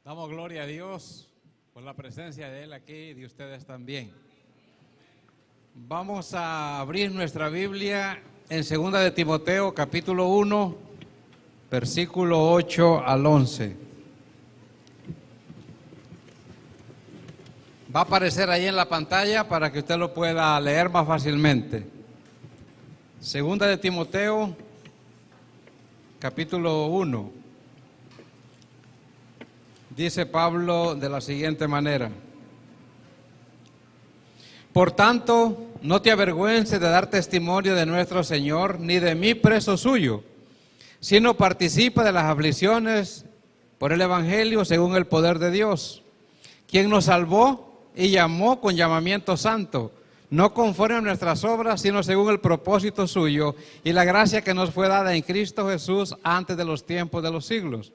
Damos gloria a Dios por la presencia de Él aquí y de ustedes también. Vamos a abrir nuestra Biblia en 2 de Timoteo, capítulo 1, versículo 8 al 11. Va a aparecer ahí en la pantalla para que usted lo pueda leer más fácilmente. 2 de Timoteo, capítulo 1. Dice Pablo de la siguiente manera: por tanto, no te avergüences de dar testimonio de nuestro Señor, ni de mí preso suyo, sino participa de las aflicciones por el Evangelio según el poder de Dios, quien nos salvó y llamó con llamamiento santo, no conforme a nuestras obras, sino según el propósito suyo y la gracia que nos fue dada en Cristo Jesús antes de los tiempos de los siglos,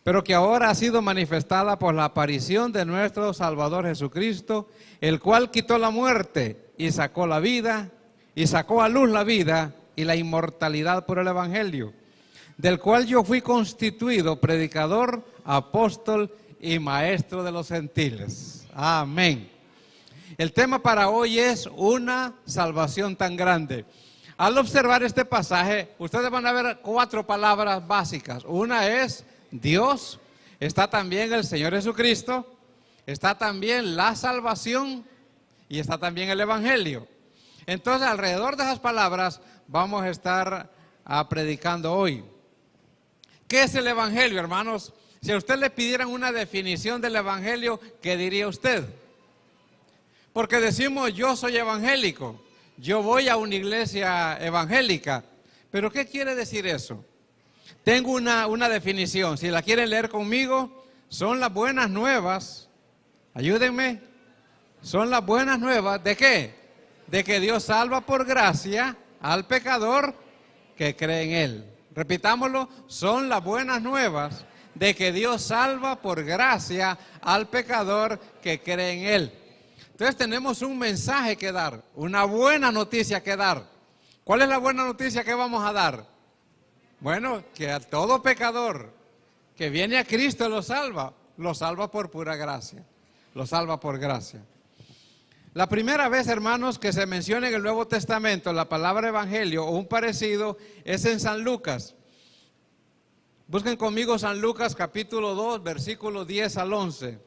pero que ahora ha sido manifestada por la aparición de nuestro Salvador Jesucristo, el cual quitó la muerte y sacó la vida, y sacó a luz la vida y la inmortalidad por el Evangelio, del cual yo fui constituido predicador, apóstol y maestro de los gentiles. Amén. El tema para hoy es una salvación tan grande. Al observar este pasaje, ustedes van a ver 4 palabras básicas. Una es Dios, está también el Señor Jesucristo, está también la salvación y está también el Evangelio. Entonces, alrededor de esas palabras vamos a estar predicando hoy. ¿Qué es el Evangelio, hermanos? Si a usted le pidieran una definición del Evangelio, ¿qué diría usted? Porque decimos, yo soy evangélico, yo voy a una iglesia evangélica, pero ¿qué quiere decir eso? Tengo una definición, si la quieren leer conmigo, son las buenas nuevas, ayúdenme, son las buenas nuevas, ¿de qué? De que Dios salva por gracia al pecador que cree en Él. Repitámoslo, son las buenas nuevas de que Dios salva por gracia al pecador que cree en Él. Entonces tenemos un mensaje que dar, una buena noticia que dar. ¿Cuál es la buena noticia que vamos a dar? Bueno, que a todo pecador que viene a Cristo lo salva por pura gracia, lo salva por gracia. La primera vez, hermanos, que se menciona en el Nuevo Testamento la palabra evangelio o un parecido es en San Lucas. Busquen conmigo San Lucas capítulo 2, versículos 10 al 11.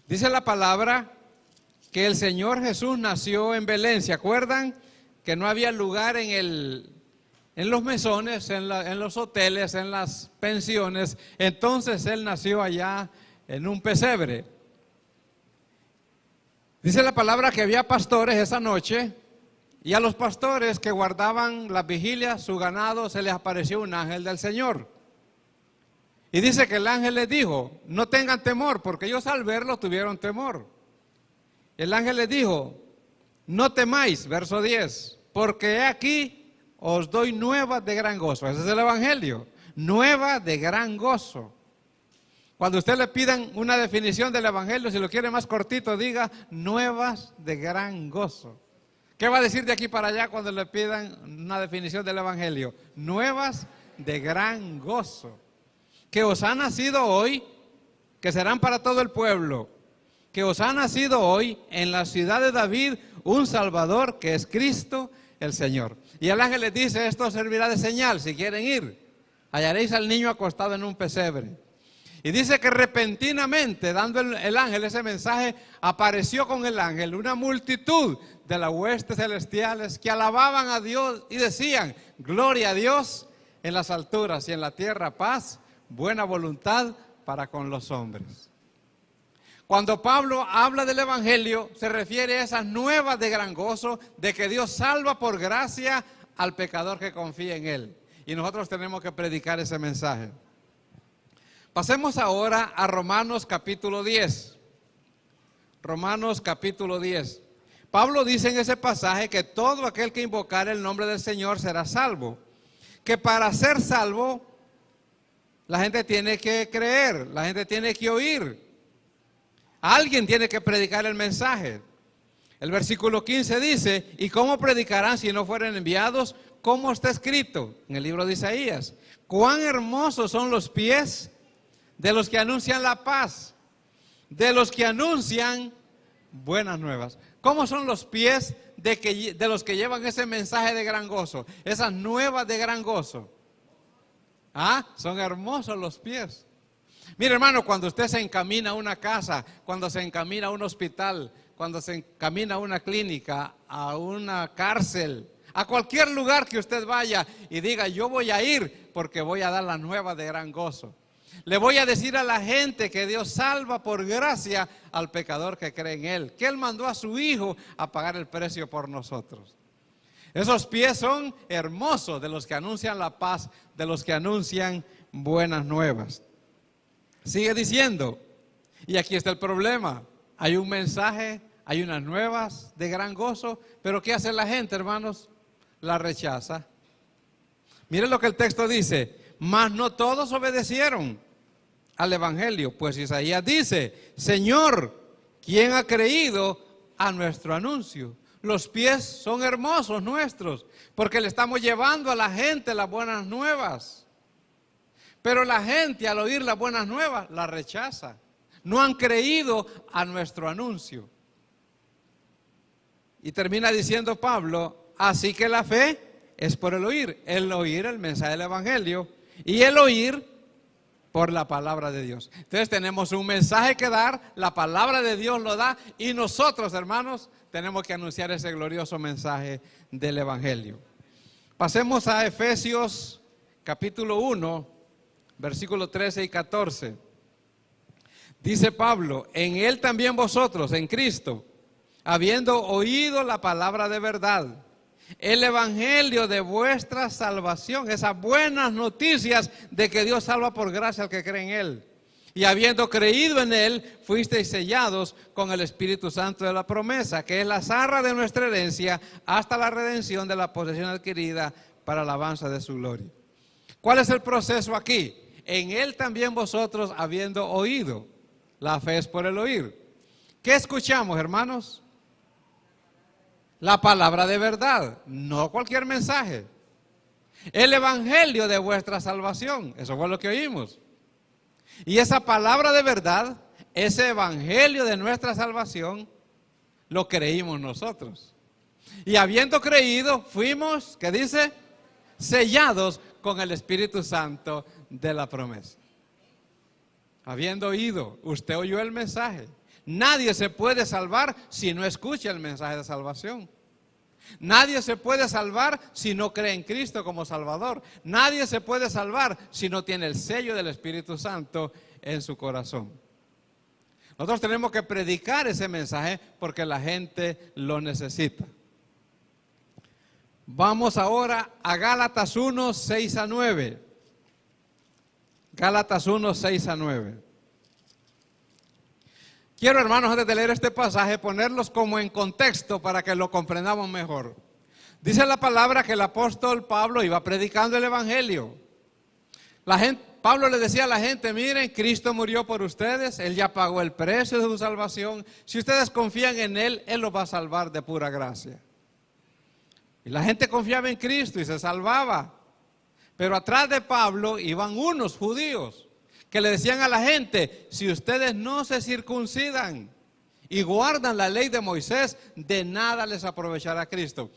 Dice la palabra que el Señor Jesús nació en Belén. ¿Se acuerdan que no había lugar en los mesones, en los hoteles, en las pensiones? Entonces Él nació allá en un pesebre. Dice la palabra que había pastores esa noche, y a los pastores que guardaban las vigilias, su ganado, se les apareció un ángel del Señor. Y dice que el ángel les dijo, no tengan temor, porque ellos al verlo tuvieron temor. El ángel les dijo, no temáis, verso 10, porque he aquí os doy nuevas de gran gozo. Ese es el Evangelio, nuevas de gran gozo. Cuando usted le pidan una definición del Evangelio, si lo quiere más cortito, diga nuevas de gran gozo. ¿Qué va a decir de aquí para allá cuando le pidan una definición del Evangelio? Nuevas de gran gozo. Que os ha nacido hoy, que serán para todo el pueblo, que os ha nacido hoy en la ciudad de David un Salvador, que es Cristo el Señor. Y el ángel les dice, esto servirá de señal, si quieren ir, hallaréis al niño acostado en un pesebre. Y dice que repentinamente, dando el ángel ese mensaje, apareció con el ángel una multitud de las huestes celestiales que alababan a Dios y decían, gloria a Dios en las alturas y en la tierra paz, buena voluntad para con los hombres. Cuando Pablo habla del Evangelio, se refiere a esas nuevas de gran gozo, de que Dios salva por gracia al pecador que confía en Él. Y nosotros tenemos que predicar ese mensaje. Pasemos ahora a Romanos capítulo 10. Romanos capítulo 10. Pablo dice en ese pasaje que todo aquel que invocare el nombre del Señor será salvo. Que para ser salvo, la gente tiene que creer, la gente tiene que oír. Alguien tiene que predicar el mensaje. El versículo 15 dice, ¿y cómo predicarán si no fueren enviados? Como está escrito en el libro de Isaías, cuán hermosos son los pies de los que anuncian la paz, de los que anuncian buenas nuevas. ¿Cómo son los pies de los que llevan ese mensaje de gran gozo? Esas nuevas de gran gozo. Ah, son hermosos los pies. Mire, hermano, cuando usted se encamina a una casa, cuando se encamina a un hospital, cuando se encamina a una clínica, a una cárcel, a cualquier lugar que usted vaya y diga, yo voy a ir porque voy a dar la nueva de gran gozo. Le voy a decir a la gente que Dios salva por gracia al pecador que cree en Él, que Él mandó a su Hijo a pagar el precio por nosotros. Esos pies son hermosos de los que anuncian la paz, de los que anuncian buenas nuevas. Sigue diciendo, y aquí está el problema, hay un mensaje, hay unas nuevas de gran gozo, pero ¿qué hace la gente, hermanos? La rechaza. Miren lo que el texto dice, mas no todos obedecieron al evangelio, pues Isaías dice, Señor, ¿quién ha creído a nuestro anuncio? Los pies son hermosos nuestros, porque le estamos llevando a la gente las buenas nuevas. Pero la gente al oír las buenas nuevas, la rechaza. No han creído a nuestro anuncio. Y termina diciendo Pablo, así que la fe es por el oír el mensaje del evangelio, y el oír por la palabra de Dios. Entonces tenemos un mensaje que dar, la palabra de Dios lo da, y nosotros, hermanos, tenemos que anunciar ese glorioso mensaje del evangelio. Pasemos a Efesios capítulo 1, versículos 13 y 14. Dice Pablo, en Él también vosotros, en Cristo, habiendo oído la palabra de verdad, el evangelio de vuestra salvación, esas buenas noticias de que Dios salva por gracia al que cree en Él. Y habiendo creído en Él, fuisteis sellados con el Espíritu Santo de la promesa, que es la zarra de nuestra herencia, hasta la redención de la posesión adquirida para alabanza de su gloria. ¿Cuál es el proceso aquí? En Él también vosotros, habiendo oído. La fe es por el oír. ¿Qué escuchamos, hermanos? La palabra de verdad, no cualquier mensaje. El evangelio de vuestra salvación, eso fue lo que oímos. Y esa palabra de verdad, ese evangelio de nuestra salvación, lo creímos nosotros. Y habiendo creído, fuimos, ¿qué dice? Sellados con el Espíritu Santo de la promesa. Habiendo oído, usted oyó el mensaje. Nadie se puede salvar si no escucha el mensaje de salvación. Nadie se puede salvar si no cree en Cristo como Salvador. Nadie se puede salvar si no tiene el sello del Espíritu Santo en su corazón. Nosotros tenemos que predicar ese mensaje porque la gente lo necesita. Vamos ahora a Gálatas 1, 6 a 9. Gálatas 1, 6 a 9. Quiero, hermanos, antes de leer este pasaje, ponerlos como en contexto para que lo comprendamos mejor. Dice la palabra que el apóstol Pablo iba predicando el evangelio. Pablo le decía a la gente, miren, Cristo murió por ustedes, Él ya pagó el precio de su salvación. Si ustedes confían en Él, Él los va a salvar de pura gracia. Y la gente confiaba en Cristo y se salvaba. Pero atrás de Pablo iban unos judíos que le decían a la gente, si ustedes no se circuncidan y guardan la ley de Moisés, de nada les aprovechará Cristo.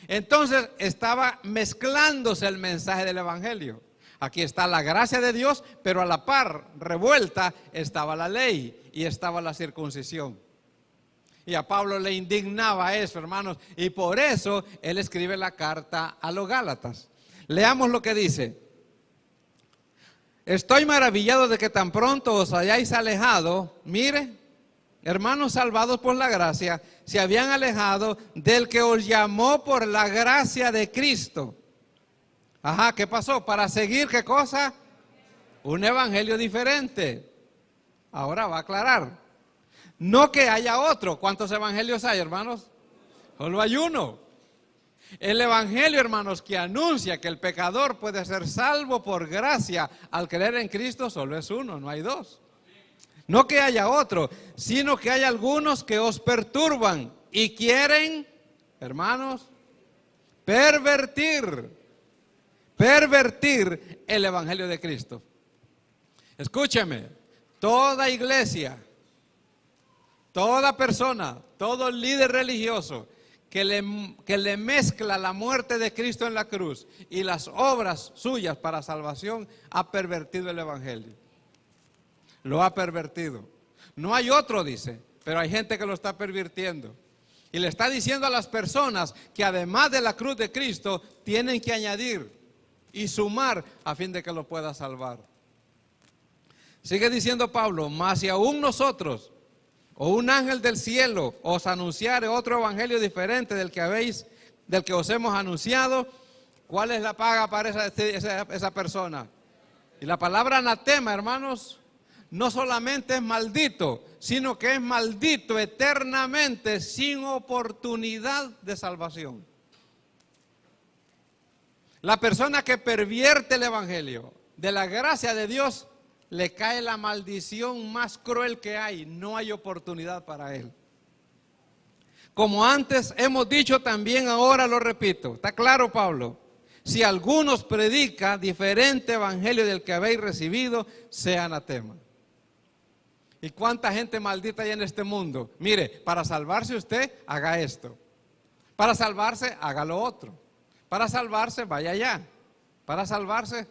Entonces estaba mezclándose el mensaje del evangelio. Aquí está la gracia de Dios, pero a la par, revuelta, estaba la ley y estaba la circuncisión. Y a Pablo le indignaba eso, hermanos, y por eso él escribe la carta a los Gálatas. Leamos lo que dice. Estoy maravillado de que tan pronto os hayáis alejado, mire, hermanos salvados por la gracia, se habían alejado del que os llamó por la gracia de Cristo. Ajá, ¿qué pasó? Para seguir, ¿qué cosa? Un evangelio diferente. Ahora va a aclarar. No que haya otro. ¿Cuántos evangelios hay, hermanos? Solo hay uno. El evangelio, hermanos, que anuncia que el pecador puede ser salvo por gracia al creer en Cristo, solo es uno, no hay dos. No que haya otro, sino que hay algunos que os perturban y quieren, hermanos, pervertir el evangelio de Cristo. Escúcheme. toda iglesia, toda persona, todo líder religioso que le mezcla la muerte de Cristo en la cruz y las obras suyas para salvación, ha pervertido el evangelio. Lo ha pervertido. No hay otro, dice, pero hay gente que lo está pervirtiendo. Y le está diciendo a las personas que además de la cruz de Cristo, tienen que añadir y sumar a fin de que lo pueda salvar. Sigue diciendo Pablo, mas si aún nosotros o un ángel del cielo os anunciare otro evangelio diferente del que os hemos anunciado, ¿cuál es la paga para esa persona? Y la palabra anatema, hermanos, no solamente es maldito, sino que es maldito eternamente sin oportunidad de salvación. La persona que pervierte el evangelio de la gracia de Dios, le cae la maldición más cruel que hay. No hay oportunidad para él. Como antes hemos dicho, también ahora lo repito. ¿Está claro, Pablo? Si algunos predica diferente evangelio del que habéis recibido, sea anatema. ¿Y cuánta gente maldita hay en este mundo? Mire, para salvarse usted, haga esto. Para salvarse, haga lo otro. Para salvarse, vaya allá. Para salvarse.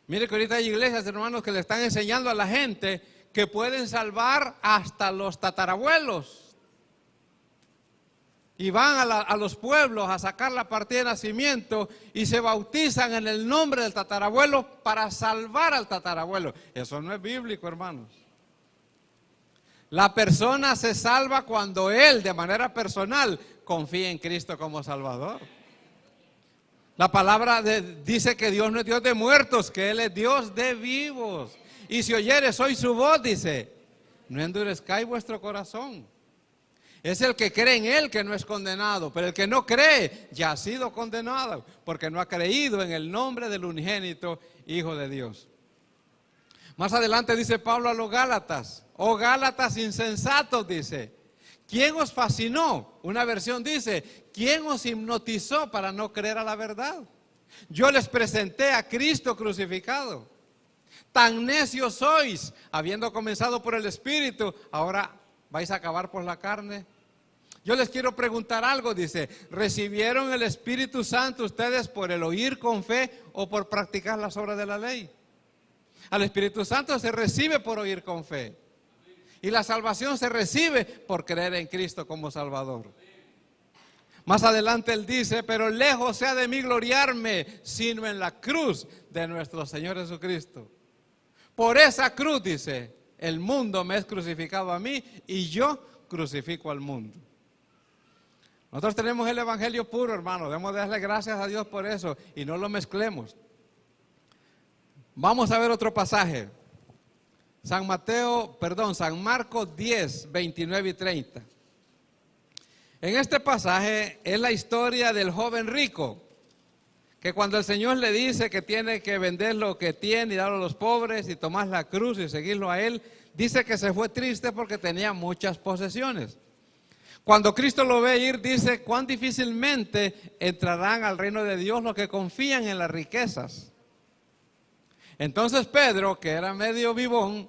Mire que ahorita hay iglesias, hermanos, que le están enseñando a la gente que pueden salvar hasta los tatarabuelos. Y van a los pueblos a sacar la partida de nacimiento y se bautizan en el nombre del tatarabuelo para salvar al tatarabuelo. Eso no es bíblico, hermanos. La persona se salva cuando él, de manera personal, confía en Cristo como Salvador. La palabra dice que Dios no es Dios de muertos, que Él es Dios de vivos. Y si oyeres hoy su voz, dice, no endurezcáis vuestro corazón. Es el que cree en Él que no es condenado, pero el que no cree ya ha sido condenado, porque no ha creído en el nombre del unigénito Hijo de Dios. Más adelante dice Pablo a los Gálatas, oh Gálatas insensatos, dice, ¿quién os fascinó? Una versión dice, ¿quién os hipnotizó para no creer a la verdad? Yo les presenté a Cristo crucificado. Tan necios sois, habiendo comenzado por el Espíritu, ahora vais a acabar por la carne. Yo les quiero preguntar algo, dice, ¿recibieron el Espíritu Santo ustedes por el oír con fe o por practicar las obras de la ley? Al Espíritu Santo se recibe por oír con fe. Y la salvación se recibe por creer en Cristo como Salvador. Más adelante él dice, pero lejos sea de mí gloriarme, sino en la cruz de nuestro Señor Jesucristo. Por esa cruz, dice, el mundo me es crucificado a mí y yo crucifico al mundo. Nosotros tenemos el evangelio puro, hermano. Debemos darle gracias a Dios por eso y no lo mezclemos. Vamos a ver otro pasaje. San Marcos 10, 29 y 30. En este pasaje es la historia del joven rico, que cuando el Señor le dice que tiene que vender lo que tiene y darlo a los pobres y tomar la cruz y seguirlo a Él, dice que se fue triste porque tenía muchas posesiones. Cuando Cristo lo ve ir, dice, cuán difícilmente entrarán al reino de Dios los que confían en las riquezas. Entonces Pedro, que era medio vivón,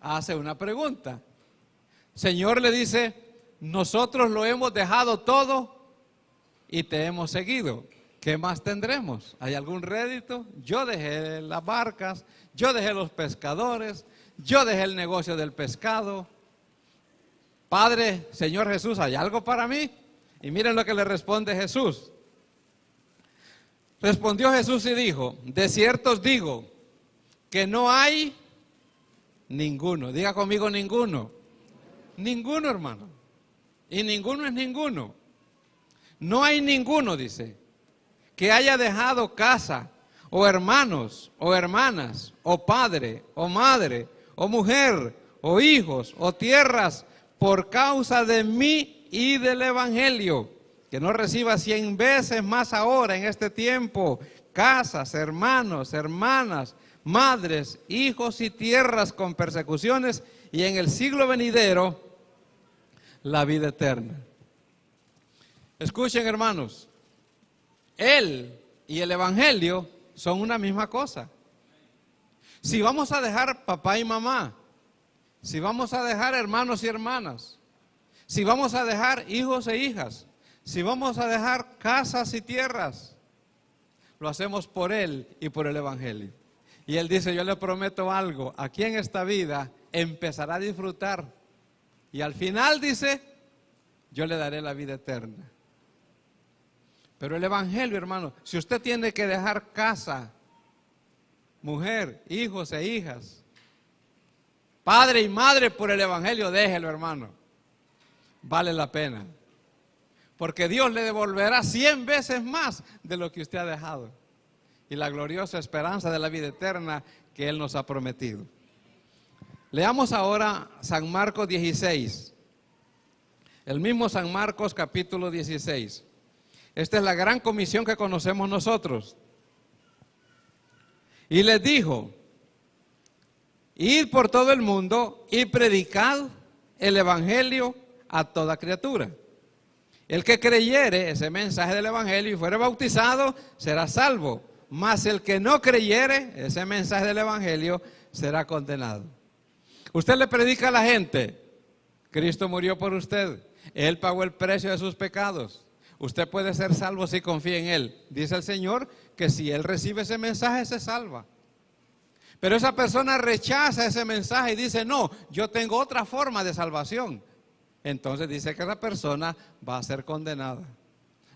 hace una pregunta. Señor, le dice, nosotros lo hemos dejado todo y te hemos seguido. ¿Qué más tendremos? ¿Hay algún rédito? Yo dejé las barcas, yo dejé los pescadores, yo dejé el negocio del pescado. Padre, Señor Jesús, ¿hay algo para mí? Y miren lo que le responde Jesús. Respondió Jesús y dijo, de cierto os digo que no hay ninguno. Diga conmigo ninguno. Ninguno, hermano. Y ninguno es ninguno. No hay ninguno, dice, que haya dejado casa, o hermanos, o hermanas, o padre, o madre, o mujer, o hijos, o tierras, por causa de mí y del evangelio, que no reciba 100 veces más ahora en este tiempo, casas, hermanos, hermanas, madres, hijos y tierras con persecuciones, y en el siglo venidero, la vida eterna. Escuchen, hermanos, Él y el evangelio son una misma cosa. Si vamos a dejar papá y mamá, si vamos a dejar hermanos y hermanas, si vamos a dejar hijos e hijas, si vamos a dejar casas y tierras, lo hacemos por Él y por el Evangelio. Y Él dice, yo le prometo algo, aquí en esta vida empezará a disfrutar. Y al final dice, yo le daré la vida eterna. Pero el Evangelio, hermano, si usted tiene que dejar casa, mujer, hijos e hijas, padre y madre por el Evangelio, déjelo, hermano. Vale la pena. Porque Dios le devolverá 100 veces más de lo que usted ha dejado. Y la gloriosa esperanza de la vida eterna que Él nos ha prometido. Leamos ahora San Marcos 16. El mismo San Marcos capítulo 16. Esta es la gran comisión que conocemos nosotros. Y les dijo, id por todo el mundo y predicad el Evangelio a toda criatura. El que creyere ese mensaje del Evangelio y fuere bautizado, será salvo. Mas el que no creyere ese mensaje del Evangelio, será condenado. Usted le predica a la gente, Cristo murió por usted, Él pagó el precio de sus pecados. Usted puede ser salvo si confía en Él. Dice el Señor que si Él recibe ese mensaje, se salva. Pero esa persona rechaza ese mensaje y dice, no, yo tengo otra forma de salvación. Entonces dice que esa persona va a ser condenada.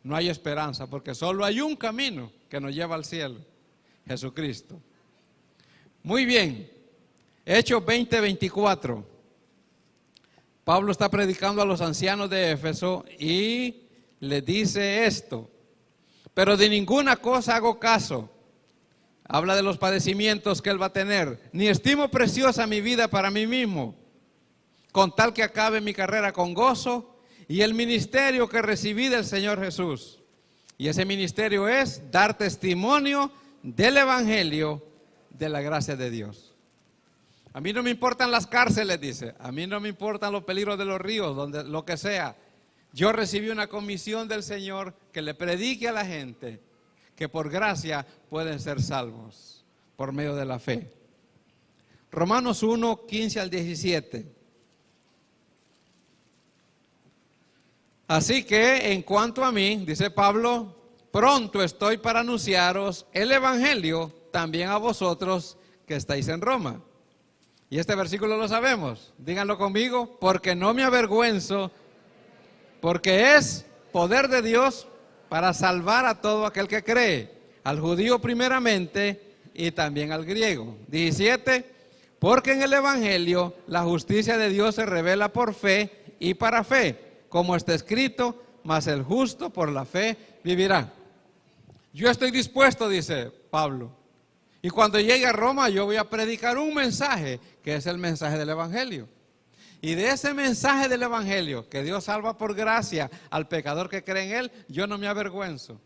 No hay esperanza porque solo hay un camino que nos lleva al cielo, Jesucristo. Muy bien, Hechos 20:24. Pablo está predicando a los ancianos de Éfeso y les dice esto: pero de ninguna cosa hago caso. Habla de los padecimientos que él va a tener. Ni estimo preciosa mi vida para mí mismo, con tal que acabe mi carrera con gozo y el ministerio que recibí del Señor Jesús. Y ese ministerio es dar testimonio del Evangelio de la gracia de Dios. A mí no me importan las cárceles, dice. A mí no me importan los peligros de los ríos, donde lo que sea. Yo recibí una comisión del Señor que le predique a la gente que por gracia pueden ser salvos por medio de la fe. Romanos 1, 15 al 17. Así que en cuanto a mí, dice Pablo, pronto estoy para anunciaros el Evangelio también a vosotros que estáis en Roma. Y este versículo lo sabemos, díganlo conmigo, porque no me avergüenzo, porque es poder de Dios para salvar a todo aquel que cree, al judío primeramente y también al griego. 17, porque en el Evangelio la justicia de Dios se revela por fe y para fe, como está escrito, mas el justo por la fe vivirá. Yo estoy dispuesto, dice Pablo, y cuando llegue a Roma yo voy a predicar un mensaje, que es el mensaje del Evangelio. Y de ese mensaje del Evangelio, que Dios salva por gracia al pecador que cree en Él, yo no me avergüenzo.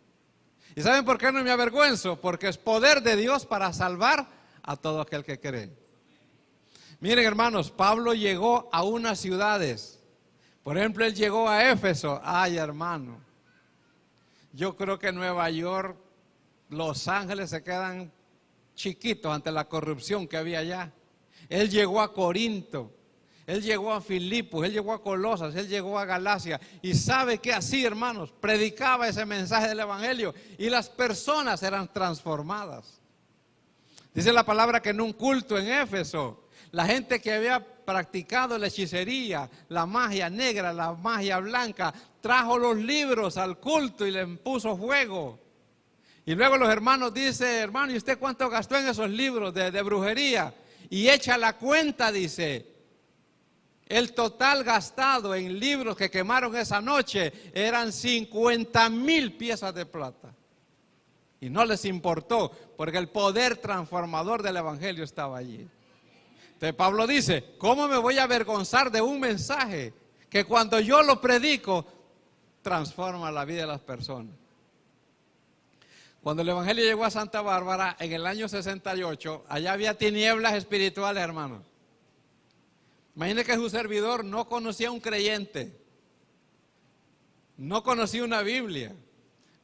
¿Y saben por qué no me avergüenzo? Porque es poder de Dios para salvar a todo aquel que cree. Miren, hermanos, Pablo llegó a unas ciudades. Por ejemplo, él llegó a Éfeso. Ay, hermano, yo creo que Nueva York, Los Ángeles se quedan chiquitos ante la corrupción que había allá. Él llegó a Corinto. Él llegó a Filipos, él llegó a Colosas, él llegó a Galacia. Y sabe que así, hermanos, predicaba ese mensaje del Evangelio y las personas eran transformadas. Dice la palabra que en un culto en Éfeso, la gente que había practicado la hechicería, la magia negra, la magia blanca, trajo los libros al culto y les puso fuego. Y luego los hermanos dicen, hermano, ¿y usted cuánto gastó en esos libros de brujería? Y echa la cuenta, dice. El total gastado en libros que quemaron esa noche eran 50,000 piezas de plata. Y no les importó, porque el poder transformador del Evangelio estaba allí. Entonces Pablo dice, ¿cómo me voy a avergonzar de un mensaje que cuando yo lo predico, transforma la vida de las personas? Cuando el Evangelio llegó a Santa Bárbara, en el año 68, allá había tinieblas espirituales, hermanos. Imagínense que su servidor no conocía a un creyente, no conocía una Biblia,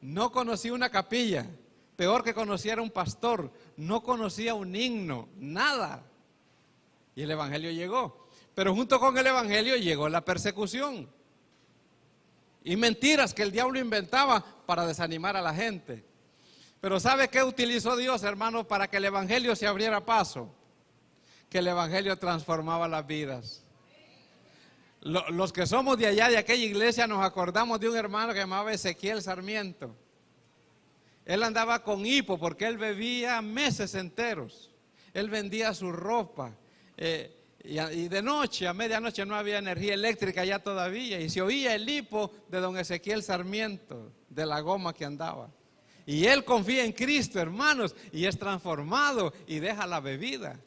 no conocía una capilla, peor que conociera un pastor, no conocía un himno, nada. Y el evangelio llegó. Pero junto con el evangelio llegó la persecución. Y mentiras que el diablo inventaba para desanimar a la gente. Pero ¿sabe qué utilizó Dios, hermanos, para que el evangelio se abriera paso? Que el evangelio transformaba las vidas. Los que somos de allá, de aquella iglesia, nos acordamos de un hermano que llamaba Ezequiel Sarmiento. Él andaba con hipo porque él bebía meses enteros. Él vendía su ropa. Y de noche, a medianoche, no había energía eléctrica ya todavía. Y se oía el hipo de don Ezequiel Sarmiento, de la goma que andaba. Y él confía en Cristo, hermanos, y es transformado y deja la bebida.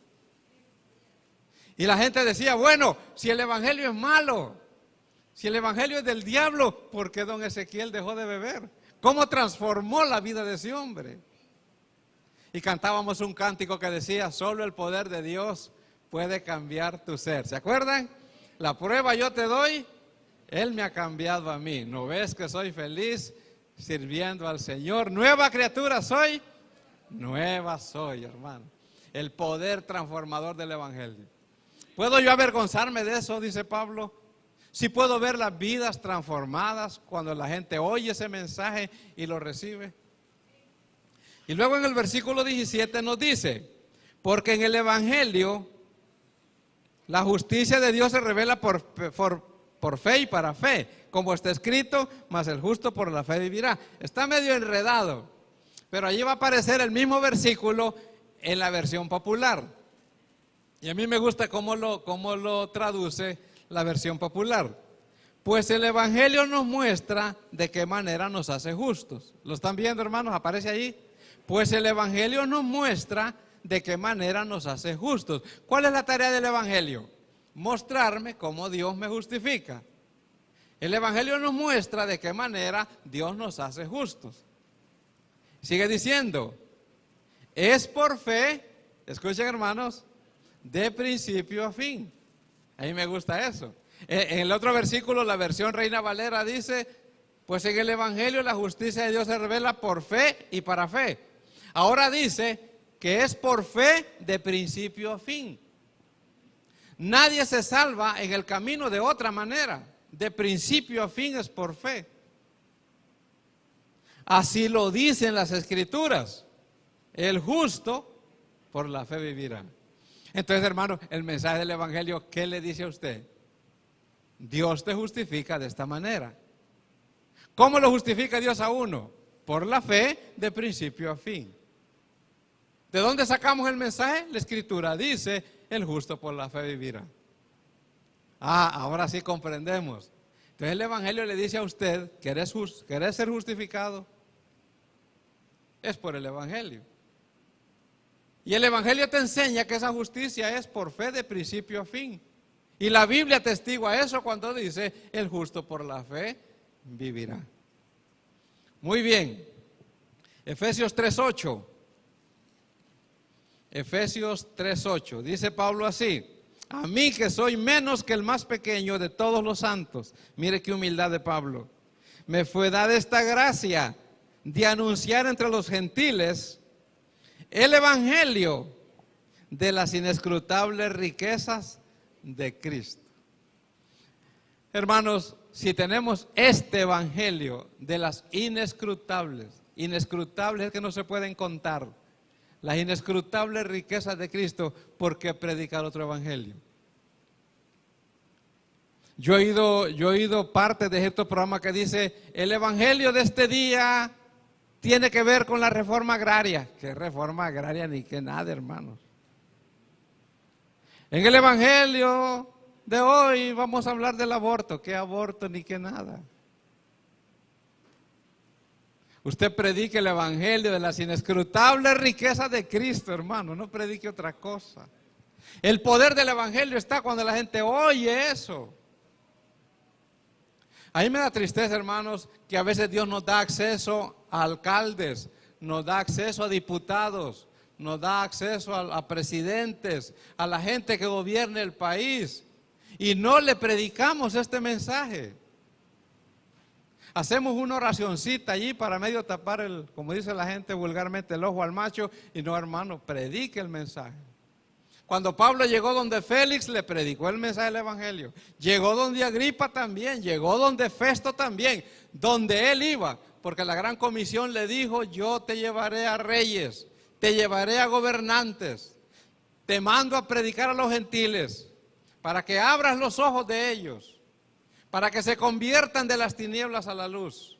Y la gente decía, bueno, si el evangelio es malo, si el evangelio es del diablo, ¿por qué don Ezequiel dejó de beber? ¿Cómo transformó la vida de ese hombre? Y cantábamos un cántico que decía, solo el poder de Dios puede cambiar tu ser. ¿Se acuerdan? La prueba yo te doy, Él me ha cambiado a mí. ¿No ves que soy feliz sirviendo al Señor? Nueva criatura soy, nueva soy, hermano. El poder transformador del evangelio. ¿Puedo yo avergonzarme de eso? Dice Pablo. Si puedo ver las vidas transformadas cuando la gente oye ese mensaje y lo recibe. Y luego en el versículo 17 nos dice, porque en el evangelio la justicia de Dios se revela por fe y para fe, como está escrito, mas el justo por la fe vivirá. Está medio enredado, pero allí va a aparecer el mismo versículo en la versión popular. Y a mí me gusta cómo lo traduce la versión popular. Pues el evangelio nos muestra de qué manera nos hace justos. ¿Lo están viendo, hermanos? Aparece allí. Pues el evangelio nos muestra de qué manera nos hace justos. ¿Cuál es la tarea del evangelio? Mostrarme cómo Dios me justifica. El evangelio nos muestra de qué manera Dios nos hace justos. Sigue diciendo, es por fe, escuchen hermanos, de principio a fin. A mí me gusta eso. En el otro versículo, la versión Reina Valera dice, pues en el evangelio la justicia de Dios se revela por fe y para fe. Ahora dice que es por fe de principio a fin. Nadie se salva en el camino de otra manera. De principio a fin es por fe. Así lo dicen las Escrituras. El justo por la fe vivirá. Entonces, hermano, el mensaje del evangelio, ¿qué le dice a usted? Dios te justifica de esta manera. ¿Cómo lo justifica Dios a uno? Por la fe de principio a fin. ¿De dónde sacamos el mensaje? La Escritura dice, el justo por la fe vivirá. Ahora sí comprendemos. Entonces el evangelio le dice a usted, ¿querés ser justificado? Es por el evangelio. Y el evangelio te enseña que esa justicia es por fe de principio a fin. Y la Biblia atestigua eso cuando dice, el justo por la fe vivirá. Muy bien. Efesios 3:8. Efesios 3:8. Dice Pablo así, a mí que soy menos que el más pequeño de todos los santos. Mire qué humildad de Pablo. Me fue dada esta gracia de anunciar entre los gentiles el evangelio de las inescrutables riquezas de Cristo. Hermanos, si tenemos este evangelio de las inescrutables que no se pueden contar, las inescrutables riquezas de Cristo, ¿por qué predicar otro evangelio? Yo he oído parte de estos programas que dice, el evangelio de este día tiene que ver con la reforma agraria. ¿Qué reforma agraria ni qué nada, hermanos? En el evangelio de hoy vamos a hablar del aborto. ¿Qué aborto ni qué nada? Usted predique el evangelio de las inescrutables riquezas de Cristo, hermano. No predique otra cosa. El poder del evangelio está cuando la gente oye eso. A mí me da tristeza, hermanos, que a veces Dios nos da acceso a alcaldes, nos da acceso a diputados, nos da acceso a presidentes, a la gente que gobierna el país, y no le predicamos este mensaje. Hacemos una oracioncita allí para medio tapar como dice la gente vulgarmente, el ojo al macho. Y no, hermano, predique el mensaje. Cuando Pablo llegó donde Félix, le predicó el mensaje del evangelio. Llegó donde Agripa también, llegó donde Festo también, donde él iba. Porque la gran comisión le dijo: yo te llevaré a reyes, te llevaré a gobernantes, te mando a predicar a los gentiles, para que abras los ojos de ellos, para que se conviertan de las tinieblas a la luz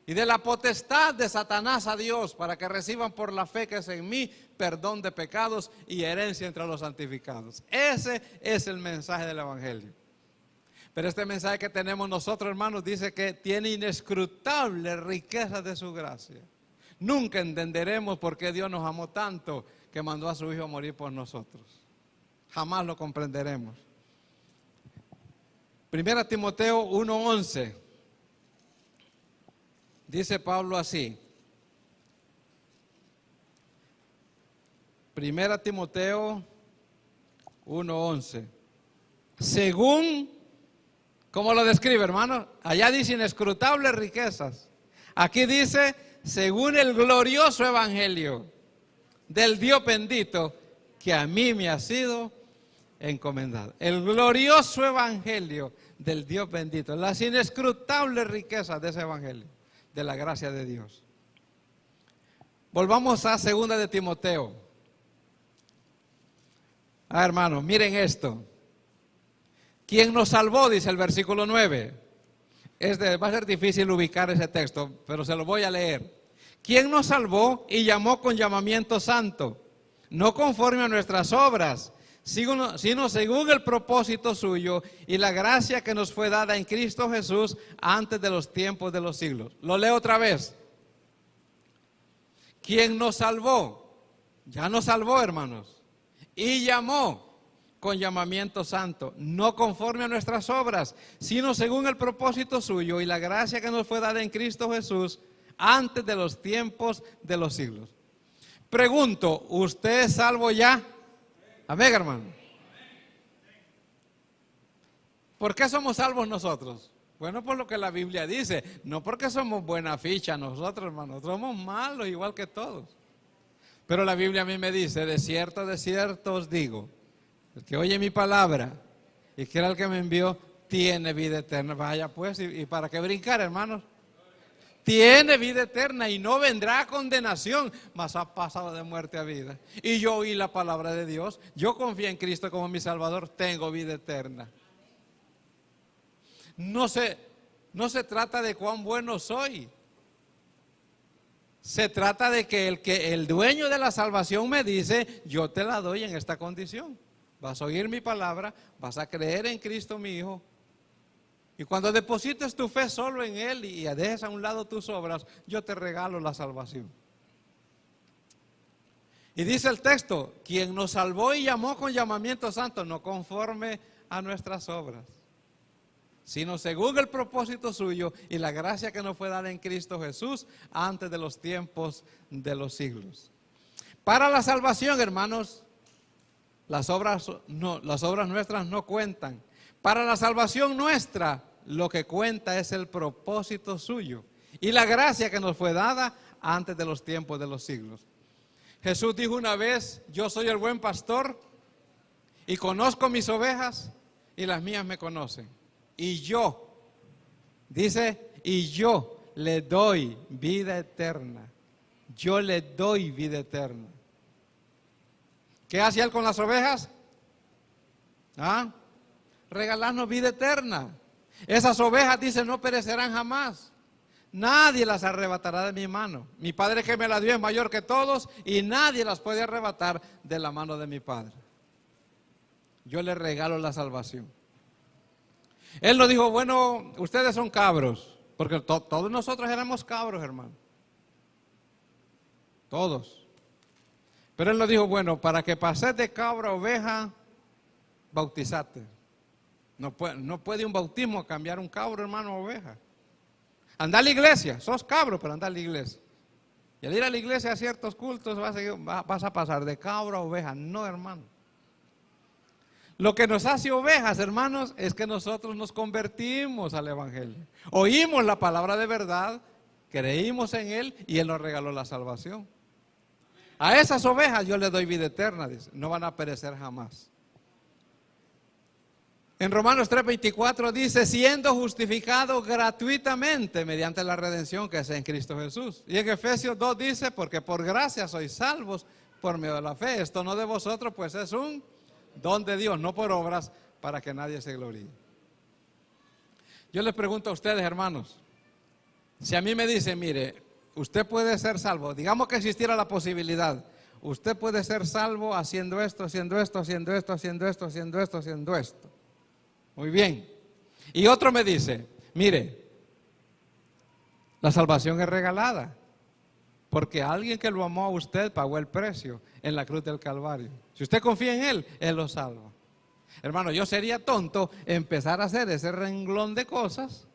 y de la potestad de Satanás a Dios, para que reciban por la fe que es en mí perdón de pecados y herencia entre los santificados. Ese es el mensaje del evangelio. Pero este mensaje que tenemos nosotros, hermanos, dice que tiene inescrutables riquezas de su gracia. Nunca entenderemos por qué Dios nos amó tanto que mandó a su Hijo a morir por nosotros. Jamás lo comprenderemos. 1 Timoteo 1:11. Dice Pablo así. 1 Timoteo 1:11. Según, ¿cómo lo describe, hermano? Allá dice inescrutables riquezas. Aquí dice, según el glorioso evangelio del Dios bendito que a mí me ha sido encomendado. El glorioso evangelio del Dios bendito, las inescrutables riquezas de ese evangelio, de la gracia de Dios. Volvamos a 2 de Timoteo. Hermanos, miren esto. ¿Quién nos salvó? Dice el versículo 9. Va a ser difícil ubicar ese texto, pero se lo voy a leer. ¿Quién nos salvó y llamó con llamamiento santo? No conforme a nuestras obras, sino según el propósito suyo y la gracia que nos fue dada en Cristo Jesús antes de los tiempos de los siglos. Lo leo otra vez. ¿Quién nos salvó? Ya nos salvó, hermanos. Y llamó con llamamiento santo, no conforme a nuestras obras, sino según el propósito suyo y la gracia que nos fue dada en Cristo Jesús antes de los tiempos de los siglos. Pregunto, ¿usted es salvo ya? Amén, hermano. ¿Por qué somos salvos nosotros? Bueno, por lo que la Biblia dice, no porque somos buena ficha nosotros, hermano, somos malos igual que todos. Pero la Biblia a mí me dice, de cierto os digo, el que oye mi palabra y quiera el que me envió, tiene vida eterna. Vaya pues, ¿y para qué brincar, hermanos? Tiene vida eterna y no vendrá a condenación, mas ha pasado de muerte a vida. Y yo oí la palabra de Dios, yo confío en Cristo como mi Salvador, tengo vida eterna. No se trata de cuán bueno soy. Se trata de que el dueño de la salvación me dice, yo te la doy en esta condición. Vas a oír mi palabra, vas a creer en Cristo mi Hijo. Y cuando deposites tu fe solo en Él y dejes a un lado tus obras, yo te regalo la salvación. Y dice el texto, quien nos salvó y llamó con llamamiento santo, no conforme a nuestras obras, sino según el propósito suyo y la gracia que nos fue dada en Cristo Jesús antes de los tiempos de los siglos. Para la salvación, hermanos, las obras nuestras no cuentan. Para la salvación nuestra, lo que cuenta es el propósito suyo y la gracia que nos fue dada antes de los tiempos de los siglos. Jesús dijo una vez, yo soy el buen pastor y conozco mis ovejas y las mías me conocen. Y yo, dice, y yo le doy vida eterna. Yo le doy vida eterna. ¿Qué hace Él con las ovejas? Regalarnos vida eterna. Esas ovejas, dice, no perecerán jamás. Nadie las arrebatará de mi mano. Mi Padre que me las dio es mayor que todos y nadie las puede arrebatar de la mano de mi Padre. Yo le regalo la salvación. Él nos dijo, bueno, ustedes son cabros, porque todos nosotros éramos cabros, hermano. Todos. Pero Él nos dijo, bueno, para que pases de cabra a oveja, bautizate. No puede un bautismo cambiar un cabro, hermano, a oveja. Anda a la iglesia, sos cabro, pero anda a la iglesia. Y al ir a la iglesia a ciertos cultos vas a pasar de cabro a oveja. No, hermano. Lo que nos hace ovejas, hermanos, es que nosotros nos convertimos al Evangelio. Oímos la palabra de verdad, creímos en Él y Él nos regaló la salvación. A esas ovejas yo les doy vida eterna, dice, no van a perecer jamás. En Romanos 3:24 dice, siendo justificado gratuitamente mediante la redención que es en Cristo Jesús. Y en Efesios 2 dice, porque por gracia sois salvos por medio de la fe. Esto no de vosotros, pues es un don de Dios, no por obras, para que nadie se gloríe. Yo les pregunto a ustedes, hermanos, si a mí me dicen, mire, usted puede ser salvo, digamos que existiera la posibilidad, usted puede ser salvo haciendo esto, haciendo esto, haciendo esto, haciendo esto, haciendo esto, haciendo esto. Muy bien. Y otro me dice, mire, la salvación es regalada, porque alguien que lo amó a usted pagó el precio en la cruz del Calvario. Si usted confía en Él, Él lo salva. Hermano, yo sería tonto empezar a hacer ese renglón de cosas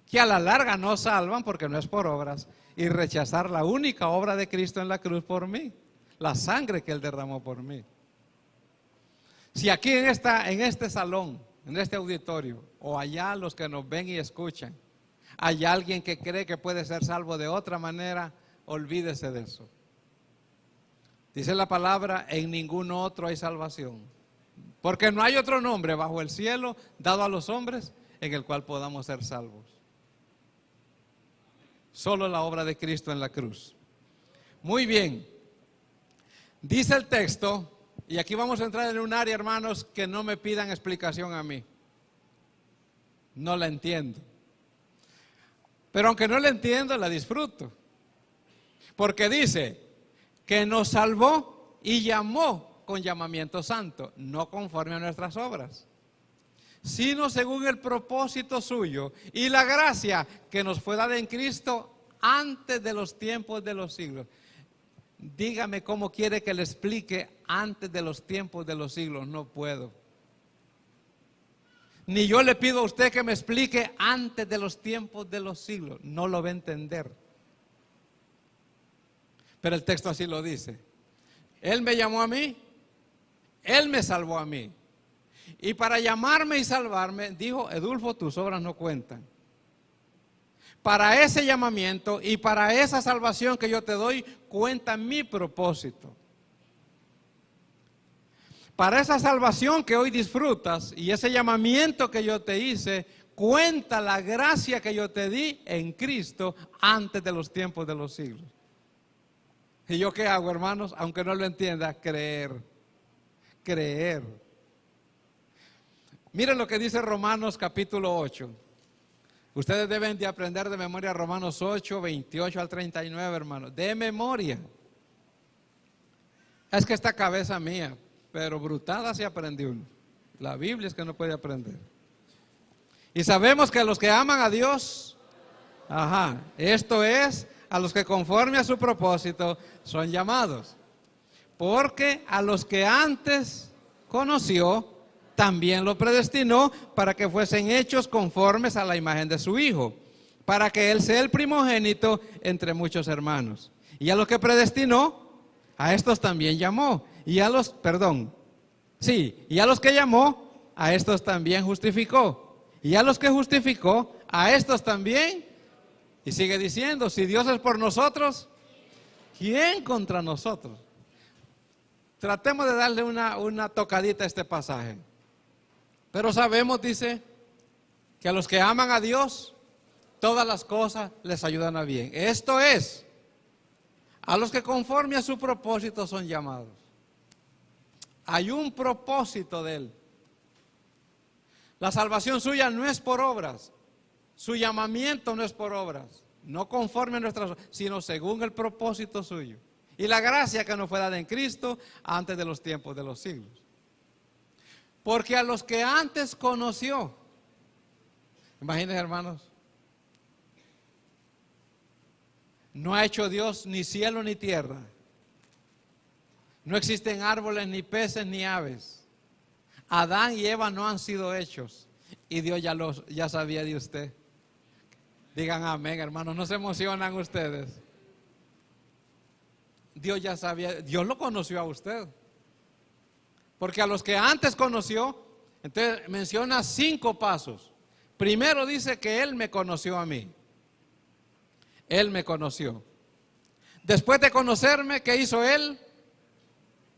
que a la larga no salvan porque no es por obras, y rechazar la única obra de Cristo en la cruz por mí, la sangre que Él derramó por mí. Si aquí en este salón, en este auditorio, o allá los que nos ven y escuchan, hay alguien que cree que puede ser salvo de otra manera, olvídese de eso. Dice la palabra, en ningún otro hay salvación, porque no hay otro nombre bajo el cielo dado a los hombres en el cual podamos ser salvos. Solo la obra de Cristo en la cruz. Muy bien. Dice el texto, y aquí vamos a entrar en un área, hermanos, que no me pidan explicación a mí. No la entiendo. Pero aunque no la entiendo, la disfruto. Porque dice que nos salvó y llamó con llamamiento santo, no conforme a nuestras obras, sino según el propósito suyo y la gracia que nos fue dada en Cristo antes de los tiempos de los siglos. Dígame cómo quiere que le explique antes de los tiempos de los siglos. No puedo. Ni yo le pido a usted que me explique antes de los tiempos de los siglos. No lo va a entender. Pero el texto así lo dice. Él me llamó a mí, Él me salvó a mí. Y para llamarme y salvarme, dijo, Edulfo, tus obras no cuentan. Para ese llamamiento y para esa salvación que yo te doy, cuenta mi propósito. Para esa salvación que hoy disfrutas y ese llamamiento que yo te hice, cuenta la gracia que yo te di en Cristo antes de los tiempos de los siglos. ¿Y yo qué hago, hermanos? Aunque no lo entienda, creer. Creer. Miren lo que dice Romanos capítulo 8. Ustedes deben de aprender de memoria Romanos 8, 28 al 39, hermanos. De memoria. Es que esta cabeza mía, pero brutada se aprendió uno. La Biblia es que no puede aprender. Y sabemos que a los que aman a Dios, esto es, a los que conforme a su propósito son llamados. Porque a los que antes conoció, también lo predestinó para que fuesen hechos conformes a la imagen de su Hijo, para que Él sea el primogénito entre muchos hermanos. Y a los que predestinó, a estos también llamó. Y a los que llamó, a estos también justificó. Y a los que justificó, a estos también. Y sigue diciendo, si Dios es por nosotros, ¿quién contra nosotros? Tratemos de darle una tocadita a este pasaje. Pero sabemos, dice, que a los que aman a Dios, todas las cosas les ayudan a bien. Esto es, a los que conforme a su propósito son llamados. Hay un propósito de Él. La salvación suya no es por obras. Su llamamiento no es por obras. No conforme a nuestras obras, sino según el propósito suyo. Y la gracia que nos fue dada en Cristo antes de los tiempos de los siglos. Porque a los que antes conoció, imagínense, hermanos, no ha hecho Dios ni cielo ni tierra. No existen árboles, ni peces, ni aves. Adán y Eva no han sido hechos. Y Dios ya sabía de usted. Digan amén, hermanos, no se emocionan ustedes. Dios ya sabía, Dios lo conoció a usted. Porque a los que antes conoció, entonces menciona 5 pasos. Primero dice que Él me conoció a mí. Él me conoció. Después de conocerme, ¿qué hizo Él?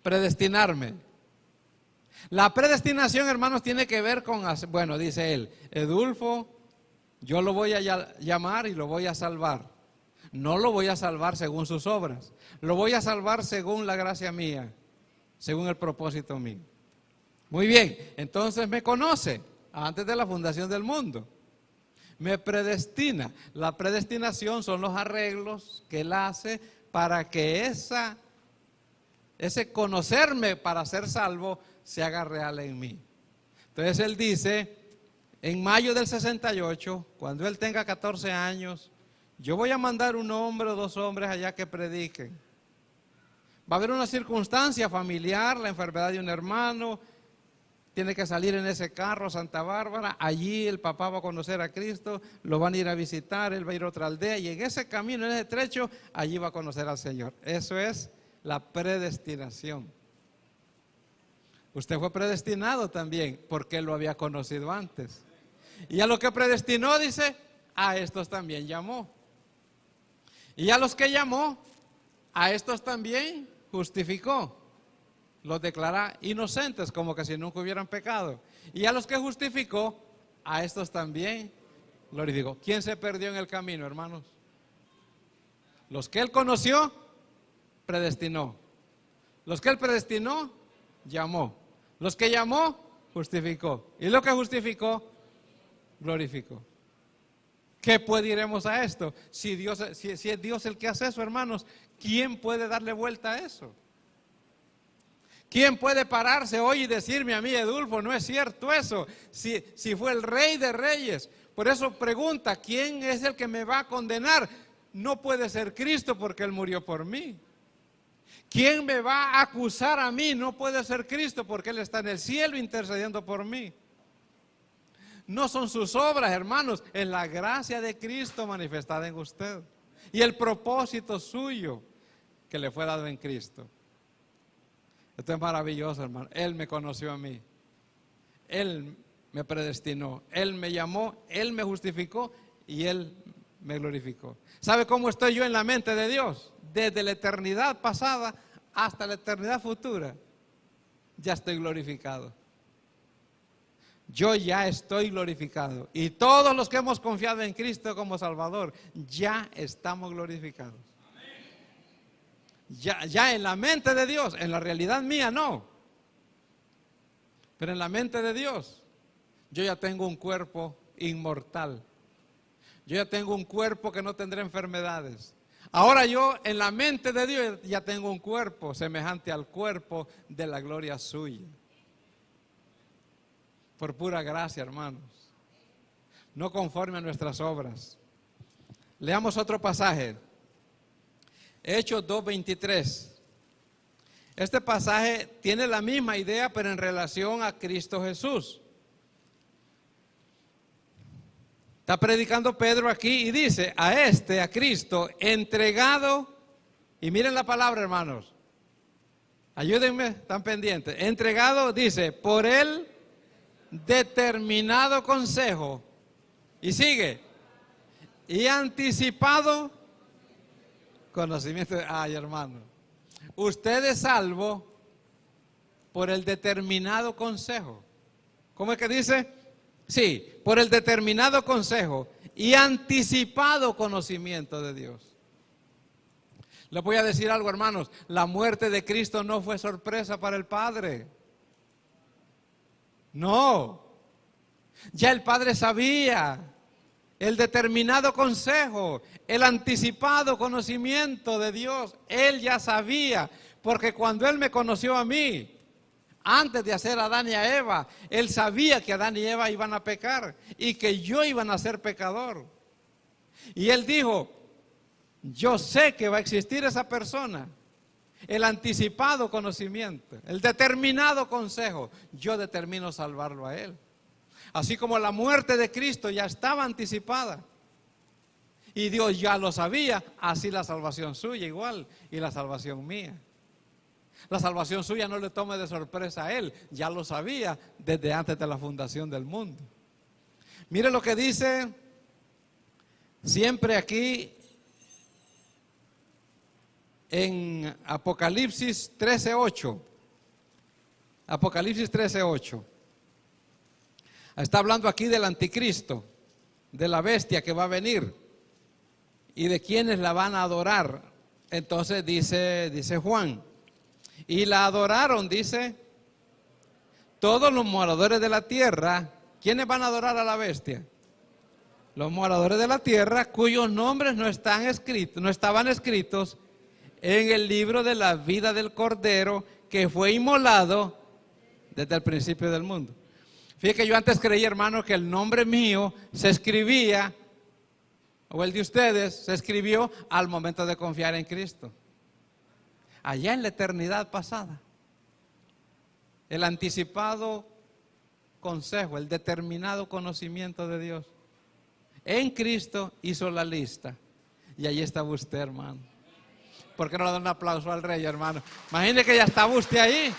Predestinarme. La predestinación, hermanos, tiene que ver con, bueno, dice Él, Edulfo, yo lo voy a llamar y lo voy a salvar. No lo voy a salvar según sus obras. Lo voy a salvar según la gracia mía, según el propósito mío. Muy bien, entonces me conoce antes de la fundación del mundo. Me predestina. La predestinación son los arreglos que Él hace para que ese conocerme para ser salvo se haga real en mí. Entonces Él dice, en mayo del 68, cuando Él tenga 14 años, yo voy a mandar un hombre o 2 hombres allá que prediquen. Va a haber una circunstancia familiar, la enfermedad de un hermano, tiene que salir en ese carro a Santa Bárbara, allí el papá va a conocer a Cristo, lo van a ir a visitar, él va a ir a otra aldea y en ese camino, en ese trecho, allí va a conocer al Señor. Eso es la predestinación. Usted fue predestinado también porque Él lo había conocido antes. Y a lo que predestinó, dice, a estos también llamó. Y a los que llamó, a estos también justificó. Los declara inocentes, como que si nunca hubieran pecado. Y a los que justificó, a estos también glorificó. ¿Quién se perdió en el camino, hermanos? Los que Él conoció, predestinó. Los que Él predestinó, llamó. Los que llamó, justificó. Y lo que justificó, glorificó. ¿Qué pues diremos a esto? Si es Dios el que hace eso, hermanos, ¿quién puede darle vuelta a eso? ¿Quién puede pararse hoy y decirme a mí, Edulfo, no es cierto eso? Si fue el Rey de Reyes. Por eso pregunta, ¿quién es el que me va a condenar? No puede ser Cristo porque Él murió por mí. ¿Quién me va a acusar a mí? No puede ser Cristo porque Él está en el cielo intercediendo por mí. No son sus obras, hermanos, es la gracia de Cristo manifestada en usted. Y el propósito suyo que le fue dado en Cristo. Esto es maravilloso, hermano. Él me conoció a mí. Él me predestinó. Él me llamó, Él me justificó y Él me glorificó. ¿Sabe cómo estoy yo en la mente de Dios? Desde la eternidad pasada hasta la eternidad futura, ya estoy glorificado. Yo ya estoy glorificado. Y todos los que hemos confiado en Cristo como Salvador, ya estamos glorificados. Ya en la mente de Dios, en la realidad mía no. Pero en la mente de Dios, yo ya tengo un cuerpo inmortal. Yo ya tengo un cuerpo que no tendrá enfermedades. Ahora yo en la mente de Dios ya tengo un cuerpo semejante al cuerpo de la gloria suya. Por pura gracia, hermanos. No conforme a nuestras obras. Leamos otro pasaje. Hechos 2:23. Este pasaje tiene la misma idea, pero en relación a Cristo Jesús. Está predicando Pedro aquí y dice, a Cristo, entregado, y miren la palabra, hermanos, ayúdenme, están pendientes, entregado, dice, por el determinado consejo, y sigue, y anticipado conocimiento. Ay, hermano, usted es salvo por el determinado consejo. ¿Cómo es que dice? Sí, por el determinado consejo y anticipado conocimiento de Dios. Les voy a decir algo, hermanos, la muerte de Cristo no fue sorpresa para el Padre. No, ya el Padre sabía. El determinado consejo, el anticipado conocimiento de Dios, Él ya sabía, porque cuando Él me conoció a mí, antes de hacer a Adán y a Eva, Él sabía que Adán y Eva iban a pecar y que yo iba a ser pecador. Y Él dijo, yo sé que va a existir esa persona, el anticipado conocimiento, el determinado consejo, yo determino salvarlo a Él. Así como la muerte de Cristo ya estaba anticipada y Dios ya lo sabía, así la salvación suya igual y la salvación mía. La salvación suya no le tome de sorpresa a Él, ya lo sabía desde antes de la fundación del mundo. Mire lo que dice siempre aquí en Apocalipsis 13:8. Apocalipsis 13:8. Está hablando aquí del anticristo, de la bestia que va a venir y de quienes la van a adorar. Entonces dice Juan, y la adoraron, dice, todos los moradores de la tierra. ¿Quiénes van a adorar a la bestia? Los moradores de la tierra cuyos nombres no estaban escritos en el libro de la vida del Cordero que fue inmolado desde el principio del mundo. Fíjate que yo antes creía, hermano, que el nombre mío se escribía, o el de ustedes, se escribió al momento de confiar en Cristo. Allá en la eternidad pasada. El anticipado consejo, el determinado conocimiento de Dios. En Cristo hizo la lista. Y ahí estaba usted, hermano. ¿Por qué no le da un aplauso al Rey, hermano? Imagine que ya estaba usted ahí.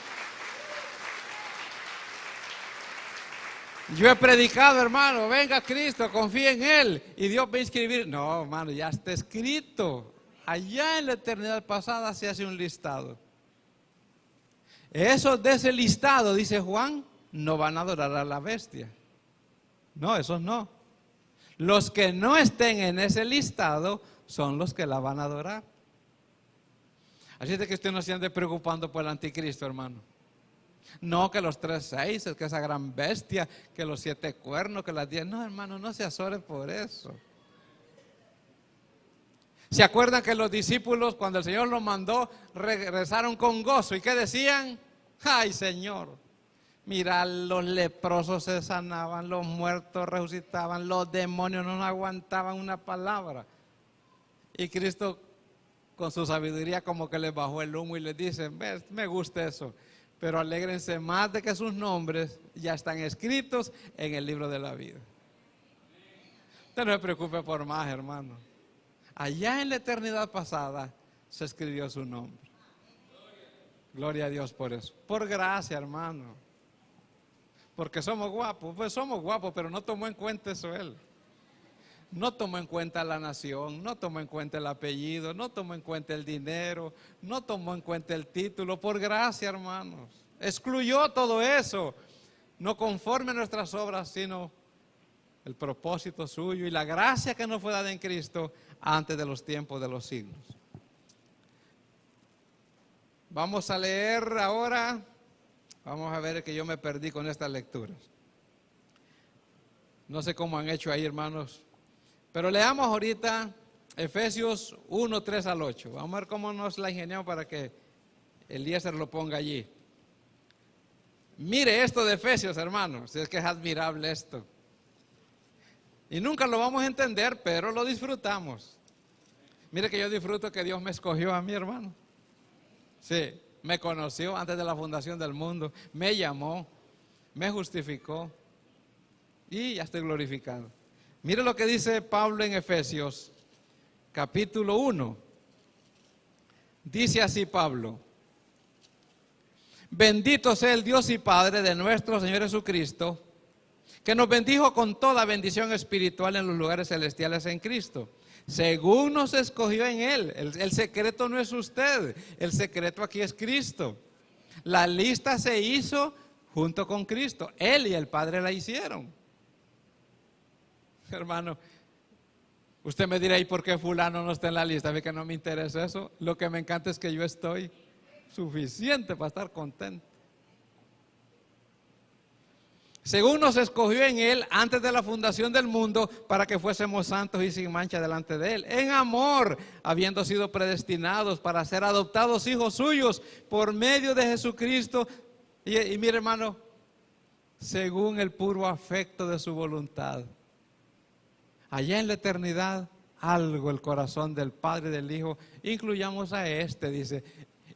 Yo he predicado, hermano, venga Cristo, confíe en Él y Dios va a inscribir. No, hermano, ya está escrito. Allá en la eternidad pasada se hace un listado. Esos de ese listado, dice Juan, no van a adorar a la bestia. No, esos no. Los que no estén en ese listado son los que la van a adorar. Así es que usted no se ande preocupando por el anticristo, hermano. No, que los 3 6, que esa gran bestia, que los 7 cuernos, que las 10. No, hermano, no se azore por eso. ¿Se acuerdan que los discípulos, cuando el Señor los mandó, regresaron con gozo? ¿Y qué decían? ¡Ay, Señor! Mira, los leprosos se sanaban, los muertos resucitaban, los demonios no aguantaban una palabra. Y Cristo, con su sabiduría, como que les bajó el humo y les dice: me gusta eso, pero alégrense más de que sus nombres ya están escritos en el libro de la vida. Usted no se preocupe por más, hermano. Allá en la eternidad pasada se escribió su nombre. Gloria a Dios por eso. Por gracia, hermano. Porque somos guapos. Pues somos guapos, pero no tomó en cuenta eso Él. No tomó en cuenta la nación, no tomó en cuenta el apellido, no tomó en cuenta el dinero, no tomó en cuenta el título. Por gracia, hermanos. Excluyó todo eso. No conforme a nuestras obras, sino el propósito suyo y la gracia que nos fue dada en Cristo antes de los tiempos de los siglos. Vamos a leer ahora. Vamos a ver, que yo me perdí con estas lecturas. No sé cómo han hecho ahí, hermanos. Pero leamos ahorita Efesios 1, 3 al 8. Vamos a ver cómo nos la ingeniamos para que Eliezer lo ponga allí. Mire esto de Efesios, hermanos. Es que es admirable esto. Y nunca lo vamos a entender, pero lo disfrutamos. Mire que yo disfruto que Dios me escogió a mí, hermano. Sí, me conoció antes de la fundación del mundo, me llamó, me justificó y ya estoy glorificado. Mire lo que dice Pablo en Efesios, capítulo 1. Dice así Pablo: bendito sea el Dios y Padre de nuestro Señor Jesucristo, que nos bendijo con toda bendición espiritual en los lugares celestiales en Cristo, según nos escogió en Él. El secreto no es usted, el secreto aquí es Cristo. La lista se hizo junto con Cristo, Él y el Padre la hicieron. Hermano, usted me dirá: ¿y por qué fulano no está en la lista? A mí que no me interesa eso. Lo que me encanta es que yo estoy suficiente para estar contento. Según nos escogió en Él antes de la fundación del mundo, para que fuésemos santos y sin mancha delante de Él, en amor, habiendo sido predestinados para ser adoptados hijos suyos por medio de Jesucristo. Y mire, hermano, según el puro afecto de su voluntad. Allá en la eternidad, algo el corazón del Padre y del Hijo, incluyamos a este, dice,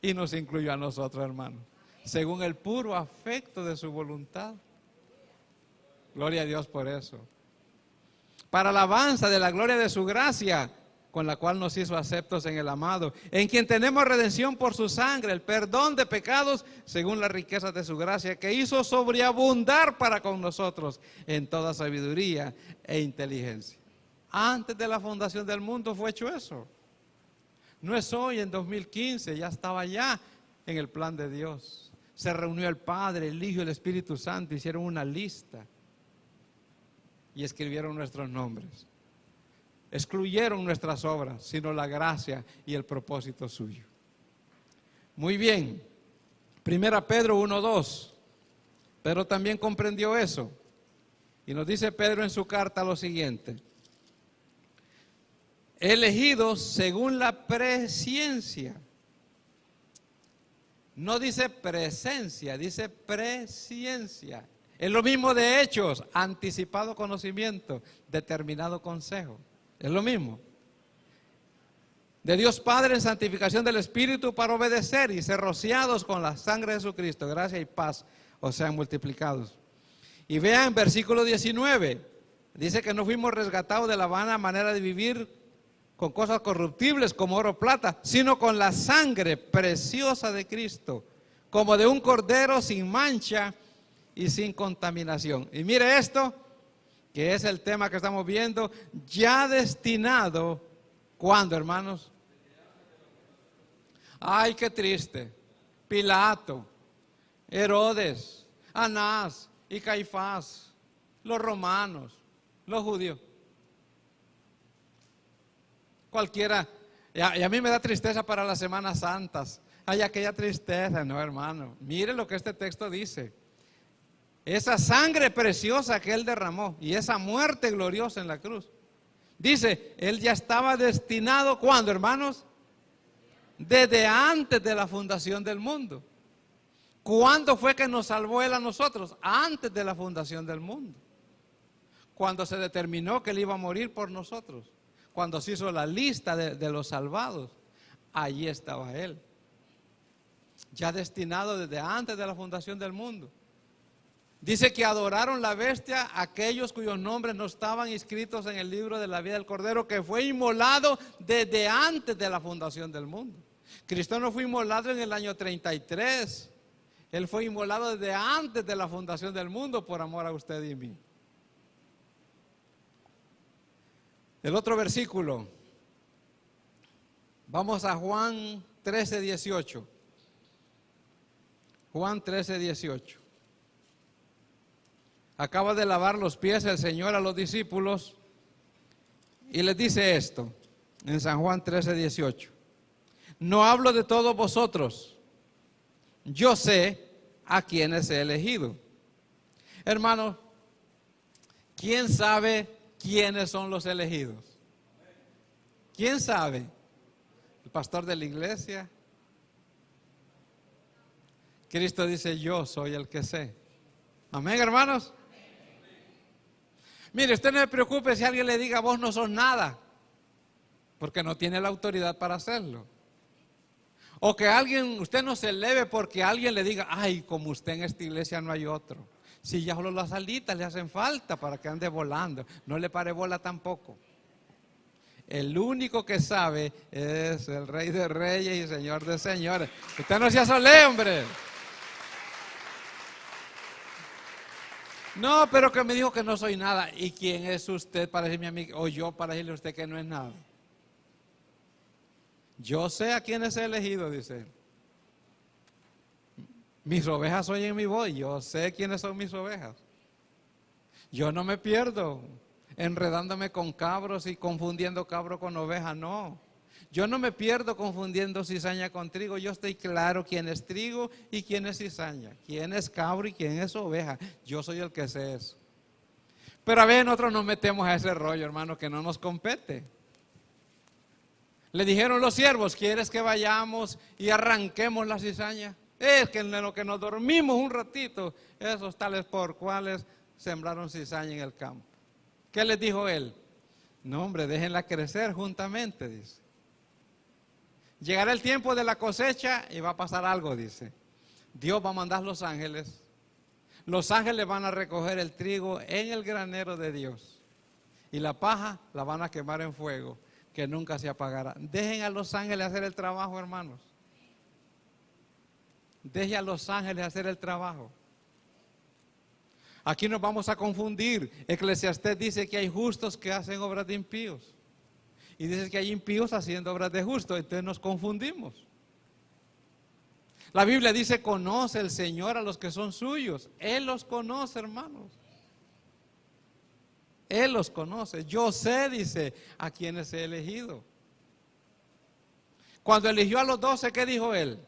y nos incluyó a nosotros, hermano, según el puro afecto de su voluntad. Gloria a Dios por eso. Para alabanza de la gloria de su gracia, con la cual nos hizo aceptos en el amado, en quien tenemos redención por su sangre, el perdón de pecados según las riquezas de su gracia, que hizo sobreabundar para con nosotros en toda sabiduría e inteligencia. Antes de la fundación del mundo fue hecho eso. No es hoy, en 2015, ya estaba ya en el plan de Dios. Se reunió el Padre, el Hijo y el Espíritu Santo, hicieron una lista y escribieron nuestros nombres. Excluyeron nuestras obras, sino la gracia y el propósito suyo. Muy bien, 1 Pedro 1:2. Pedro también comprendió eso. Y nos dice Pedro en su carta lo siguiente: elegidos según la presciencia. No dice presencia, dice presciencia. Es lo mismo de hechos, anticipado conocimiento, determinado consejo. Es lo mismo. De Dios Padre en santificación del Espíritu para obedecer y ser rociados con la sangre de Jesucristo. Gracia y paz os sean multiplicados. Y vean versículo 19. Dice que no fuimos rescatados de la vana manera de vivir con cosas corruptibles como oro o plata, sino con la sangre preciosa de Cristo, como de un cordero sin mancha y sin contaminación. Y mire esto, que es el tema que estamos viendo, ya destinado, ¿cuándo, hermanos? Ay, qué triste. Pilato, Herodes, Anás y Caifás, los romanos, los judíos. Cualquiera, y a mí me da tristeza para las Semanas Santas. Hay aquella tristeza, no, hermano. Mire lo que este texto dice. Esa sangre preciosa que Él derramó y esa muerte gloriosa en la cruz. Dice, Él ya estaba destinado, ¿cuándo, hermanos? Desde antes de la fundación del mundo. ¿Cuándo fue que nos salvó Él a nosotros? Antes de la fundación del mundo. Cuando se determinó que Él iba a morir por nosotros. Cuando se hizo la lista de los salvados. Allí estaba Él. Ya destinado desde antes de la fundación del mundo. Dice que adoraron la bestia aquellos cuyos nombres no estaban inscritos en el libro de la vida del Cordero, que fue inmolado desde antes de la fundación del mundo. Cristo no fue inmolado en el año 33. Él fue inmolado desde antes de la fundación del mundo por amor a usted y a mí. El otro versículo. Vamos a Juan 13:18. Juan 13:18. Acaba de lavar los pies el Señor a los discípulos y les dice esto en San Juan 13:18. No hablo de todos vosotros, yo sé a quienes he elegido. Hermanos, ¿quién sabe quiénes son los elegidos? ¿Quién sabe? ¿El pastor de la iglesia? Cristo dice, yo soy el que sé. Amén, hermanos. Mire, usted no se preocupe si alguien le diga, vos no sos nada, porque no tiene la autoridad para hacerlo. O que usted no se eleve porque alguien le diga, ay, como usted en esta iglesia no hay otro. Si ya solo las alitas le hacen falta para que ande volando, no le pare bola tampoco. El único que sabe es el Rey de Reyes y Señor de Señores. Usted no se asole, hombre. No, pero que me dijo que no soy nada. ¿Y quién es usted para decirme a mí, o yo para decirle a usted que no es nada? Yo sé a quiénes he elegido, dice él. Mis ovejas oyen mi voz, yo sé quiénes son mis ovejas. Yo no me pierdo enredándome con cabros y confundiendo cabro con oveja, no. Yo no me pierdo confundiendo cizaña con trigo, yo estoy claro quién es trigo y quién es cizaña, quién es cabro y quién es oveja. Yo soy el que sé eso. Pero a ver, nosotros nos metemos a ese rollo, hermano, que no nos compete. Le dijeron los siervos, ¿quieres que vayamos y arranquemos la cizaña? Es que en lo que nos dormimos un ratito, esos tales por cuales sembraron cizaña en el campo. ¿Qué les dijo él? No, hombre, déjenla crecer juntamente, dice. Llegará el tiempo de la cosecha y va a pasar algo, dice. Dios va a mandar los ángeles. Los ángeles van a recoger el trigo en el granero de Dios. Y la paja la van a quemar en fuego. que nunca se apagará. Dejen a los ángeles hacer el trabajo, hermanos. Dejen a los ángeles hacer el trabajo. Aquí nos vamos a confundir. Eclesiastés dice que hay justos que hacen obras de impíos. Y dice que hay impíos haciendo obras de justos. Entonces nos confundimos. La Biblia dice, conoce el Señor a los que son suyos. Él los conoce, hermanos. Él los conoce. Yo sé, dice, a quienes he elegido. Cuando eligió a los 12, ¿qué dijo él?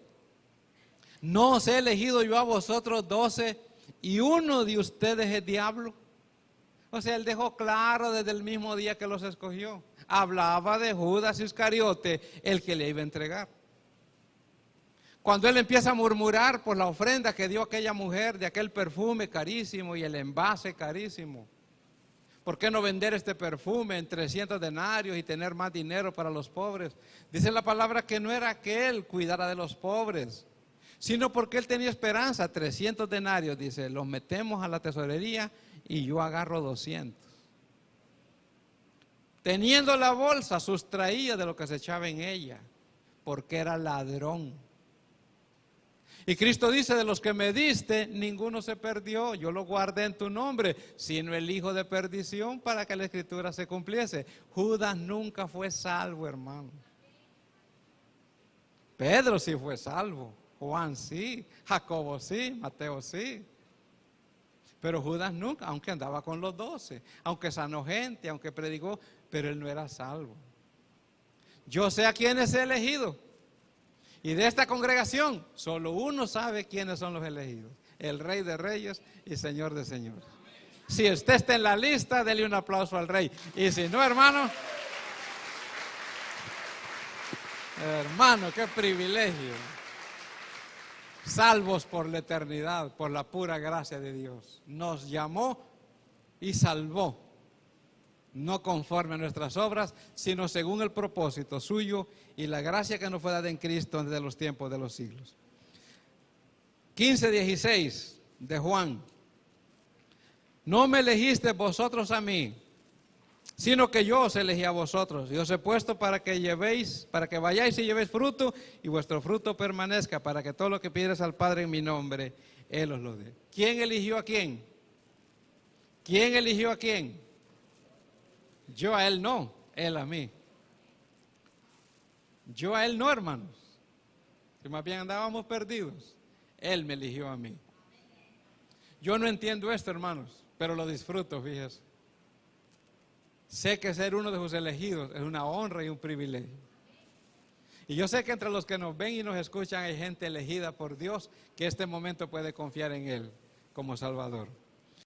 No os he elegido yo a vosotros 12 y uno de ustedes es diablo. O sea, él dejó claro desde el mismo día que los escogió. Hablaba de Judas Iscariote, el que le iba a entregar. Cuando él empieza a murmurar por la ofrenda que dio aquella mujer, de aquel perfume carísimo y el envase carísimo. ¿Por qué no vender este perfume en 300 denarios y tener más dinero para los pobres? Dice la palabra que no era que él cuidara de los pobres, sino porque él tenía esperanza. 300 denarios, dice, los metemos a la tesorería y yo agarro 200. Teniendo la bolsa, sustraía de lo que se echaba en ella, porque era ladrón. Y Cristo dice, de los que me diste, ninguno se perdió, yo lo guardé en tu nombre, sino el hijo de perdición, para que la escritura se cumpliese. Judas nunca fue salvo, hermano. Pedro sí fue salvo, Juan sí, Jacobo sí, Mateo sí. Pero Judas nunca, aunque andaba con los 12, aunque sanó gente, aunque predicó, pero él no era salvo. Yo sé a quiénes he elegido. Y de esta congregación, solo uno sabe quiénes son los elegidos. El Rey de Reyes y Señor de Señores. Si usted está en la lista, dele un aplauso al Rey. Y si no, hermano, qué privilegio. Salvos por la eternidad, por la pura gracia de Dios. Nos llamó y salvó. No conforme a nuestras obras, sino según el propósito suyo y la gracia que nos fue dada en Cristo desde los tiempos de los siglos. 15:16 de Juan. No me elegisteis vosotros a mí, sino que yo os elegí a vosotros. Y os he puesto para que vayáis y llevéis fruto, y vuestro fruto permanezca, para que todo lo que pidierais al Padre en mi nombre, Él os lo dé. ¿Quién eligió a quién? ¿Quién eligió a quién? Yo a él no, él a mí. Yo a él no, hermanos. Si más bien andábamos perdidos, él me eligió a mí. Yo no entiendo esto, hermanos, pero lo disfruto, fíjese. Sé que ser uno de sus elegidos es una honra y un privilegio. Y yo sé que entre los que nos ven y nos escuchan hay gente elegida por Dios que este momento puede confiar en Él como Salvador.